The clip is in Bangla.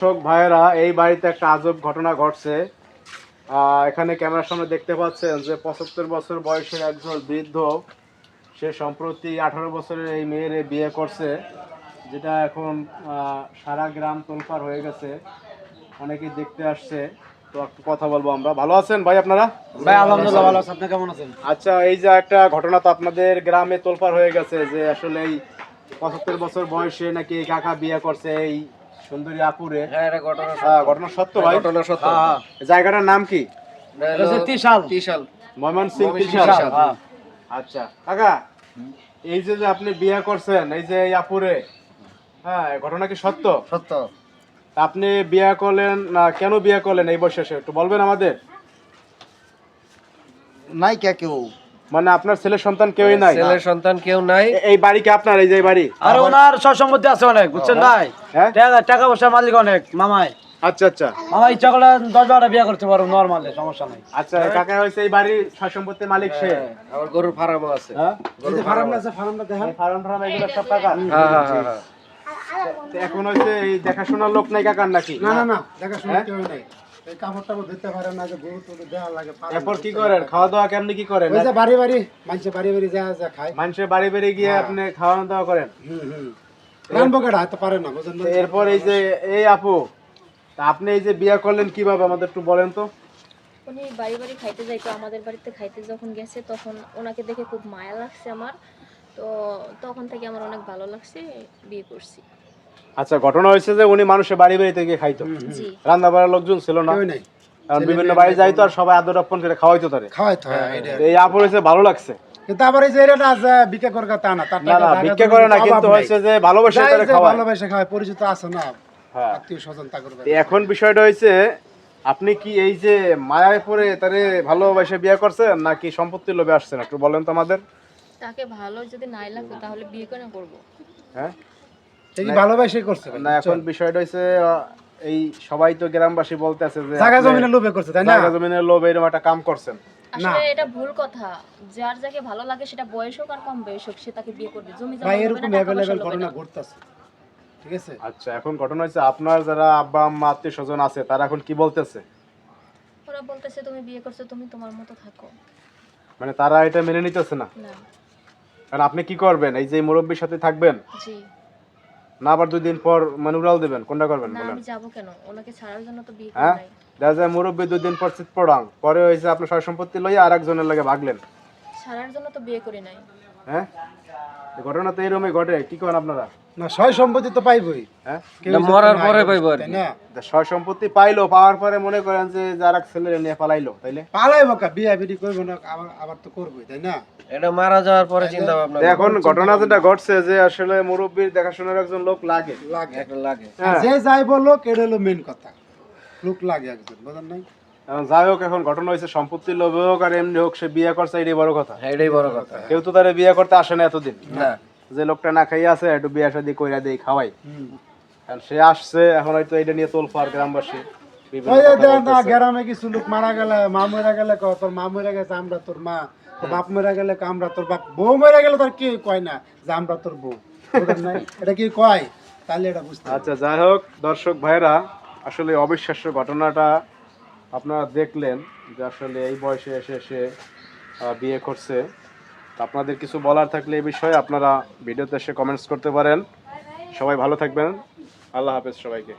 দর্শক ভাইয়েরা, এই বাড়িতে একটা আজব ঘটনা ঘটছে। এখানে ক্যামেরার সামনে দেখতে পাচ্ছেন যে 75 বছর বয়সের একজন বৃদ্ধ, সে সম্প্রতি 18 বছরের এই মেয়ের বিয়ে করছে, যেটা এখন সারা গ্রাম তোলপাড় হয়ে গেছে, অনেকেই দেখতে আসছে। তো একটু কথা বলবো আমরা। ভালো আছেন ভাই আপনারা? ভাই আলহামদুলিল্লাহ ভালো আছি, আপনি কেমন আছেন? আচ্ছা, এই যে একটা ঘটনা তো আপনাদের গ্রামে তোলপাড় হয়ে গেছে যে আসলে এই 75 বছর বয়সে নাকি এই কাকা বিয়ে করছে এই সুন্দরী আপুরে। হ্যাঁ, এটা ঘটনা ঘটনা সত্য ভাই? ঘটনা সত্য। জায়গাটার নাম কি? ত্রিশাল ময়মনসিংহ ত্রিশাল। ত্রিশাল। আচ্ছা কাকা, এই যে আপনি বিয়ে করছেন এই যে এই আপুরে, হ্যাঁ, ঘটনা কি সত্য? সত্য। আপনি বিয়ে করলেন না, কেন বিয়ে করলেন এই বয়সে একটু বলবেন আমাদের? নাই কে কেউ, মানে আপনার ছেলে সন্তান কেউই নাই? ছেলের সন্তান কেউ নাই। এই বাড়ি কি আপনার? এই যে এই বাড়ি? আর ওনার সব সম্পত্তি আছে অনেক, বুঝছেন ভাই? হ্যাঁ? টাকা পয়সার মালিক অনেক মামাই। আচ্ছা আচ্ছা মামা ইচ্ছা করলে 10-12টা বিয়ে করতে পারো নরমালি, সমস্যা নাই। আচ্ছা, কাকা হয়েছে এই বাড়ির সয় সম্পত্তির মালিক সে? আমার গরুর ফার্মও আছে। হ্যাঁ, গরুর ফার্ম আছে। ফার্মটা দেখেন, ফার্ম এগুলো সব কাকা? হ্যাঁ। তো এখন হচ্ছে এই দেখাশোনার লোক নাই কাকার নাকি? না দেখাশোনা কেউ নাই। এই কাপড় টাপড় ধুতে পারে না, যে গরু তো দেওয়া লাগে। এরপর কি করেন? খাওয়া দাওয়া কেমনি কি করেন? ওই যে বাড়ি মানুষে বাড়ি যা খায়। মানুষের বাড়ি বাড়ি গিয়ে আপনি খাওয়া দাওয়া করেন? রানবো কেডা হয়তো পারে না, বুঝেন না? এরপর এই যে এই আপু, তা আপনি এই যে বিয়ে করলেন কিভাবে আমাদের একটু বলেন তো। উনি বাড়ি বাড়ি খাইতে যাইতো, আমাদের বাড়িতে খাইতে যখন গেছে তখন ওনাকে দেখে খুব মায়া লাগছে আমার। তো তখন থেকে আমার অনেক ভালো লাগছে, বিয়ে করছি। আচ্ছা, ঘটনা হয়েছে যে উনি মানুষের বাড়ি বাড়িতে গিয়ে খাইতো, জি। রান্না বাড়ার লোকজন ছিল না, কেউ নাই। কারণ বিভিন্ন বাড়ি যাইতো আর সবাই আদর আপন করে খাওয়াইতো তারে। খাওয়াইতো, হ্যাঁ, এটা। এই আপু হয়েছে ভালো লাগছে। কিন্তু আবার এই যে এরাটা আছে ভিক্ষা করে তা না, তার না না, ভিক্ষা করে না, কিন্তু হয়েছে যে ভালোবাসা করে খাওয়ায়। ভালোবাসা খাওয়ায়, পরিচিত আছে না, হ্যাঁ। আত্মীয় স্বজন তা করবে। এখন বিষয়টা হয়েছে, আপনি কি এই যে মায়ায় পড়ে তারে ভালোবাসে বিয়ে করছেন নাকি সম্পত্তির লোভে আসছেন একটু বলেন তো আমাদের। তাকে ভালো যদি নাই লাগতো তাহলে বিয়ে কেন করবো? হ্যাঁ, এই ভালোবাসাই করছে না এখন বিষয়টা হচ্ছে এই সবাই তো গ্রামবাসী বলতেছে যে জায়গা আপনি জমিনের লোভে করছে, তাই না? জায়গা জমিনের লোভে এরকম একটা কাম করছেন। আসলে এটা ভুল কথা। যার যাকে ভালো লাগে, সেটা বয়স হোক আর কম বয়স হোক, সে তাকে বিয়ে করবে। জমি ভাই জমা এরকম লোভে না, টাকা অ্যাভেলেবেল পয়সার লোভে ঘটনা না। ঘটতেছে, ঠিক আছে? আচ্ছা, এখন ঘটনা হচ্ছে আপনার যারা আব্বা আম্মা আত্মীয় স্বজন আছে তারা এখন কি বলতেছে? ওরা বলতেছে তুমি বিয়ে করছো, তুমি তোমার মতো থাকো। মানে তারা এটা মেনে নিতেছে না? না। কারণ আপনি কি করবেন? এই যে মুরব্বীর সাথে থাকবেন জি। না, আবার 2 দিন পর মানে উড়াল দেবেন? কোনটা করবেন না, বলেন? আমি যাবো কেন? ওনাকে ছাড়ার জন্য তো বিয়ে হ্যাঁ, করি নাই। দেখা যায় মুরব্বী 2 দিন পর চিৎ পড়াং, পরে হয়েছে আপনার সয় সম্পত্তি লইয়া আর একজনের লাগে ভাগলেন। ছাড়ার জন্য তো বিয়ে করি নাই। হ্যাঁ, এই ঘটনা তো এরকমই ঘটে, কি করেন আপনারা? না, সয় সম্পত্তি তো পাইবই, হ্যাঁ, কেউ না, মরার পরে পাইবো আর তাই কি। না? সয় সম্পত্তি পাইলো, পাওয়ার পরে মনে করেন যে যারা ছেলে নিয়ে পালাইলো, তাইলে পালাইবো কা, বিয়া বিড়ি করবো না, আবার তো করবোই, তাই না? এটা মারা যাওয়ার পরে চিন্তা ভাবনা। এখন ঘটনা যেটা ঘটছে যে আসলে মুরব্বীর দেখাশোনার একজন লোক লাগে। লাগে, একটা লাগে। আর যে যাই বললো কেড়ে হলো মেন কথা, লোক লাগে একজন, বুঝেন নাই? এখন যাই হোক, এখন ঘটনা হয়েছে সম্পত্তির লোভে হোক আর এমনি হোক, সে বিয়ে করছে, এটাই বড় কথা। হ্যাঁ, এটাই বড় কথা। কেউ তো তারে বিয়ে করতে আসে না এতদিন, না, যে লোকটা না খাইয়ে আছে একটু বিয়ে শাদী কইরা দেই খাওয়াই, কারণ সে আসছে। এখন হয়তো এটা নিয়ে তোলপাড় গ্রামবাসী বিভিন্ন ওই যে কথা দেন না, বলতেছে। গ্রামে কিছু লোক মারা গেলে, মা মরে গেলে কয় তোর মা মরে গেছে, আমরা তোর মা। তোর বাপ মরে গেলে কয় আমরা তোর বাপ। বউ মরে গেলে তার কি কয় না যে আমরা তোর বউ, বুঝেন নাই? এটা কি কয়? তাহলে এটা বুঝতে হবে। আচ্ছা, যাই হোক দর্শক ভাইরা, আসলে অবিশ্বাস্য ঘটনাটা আপনারা দেখলেন যে আসলে এই বয়সে এসে সে বিয়ে করছে। তো আপনাদের কিছু বলার থাকলে এই বিষয়ে আপনারা ভিডিওতে এসে কমেন্টস করতে পারেন। সবাই ভালো থাকবেন, আল্লাহ হাফেজ সবাইকে।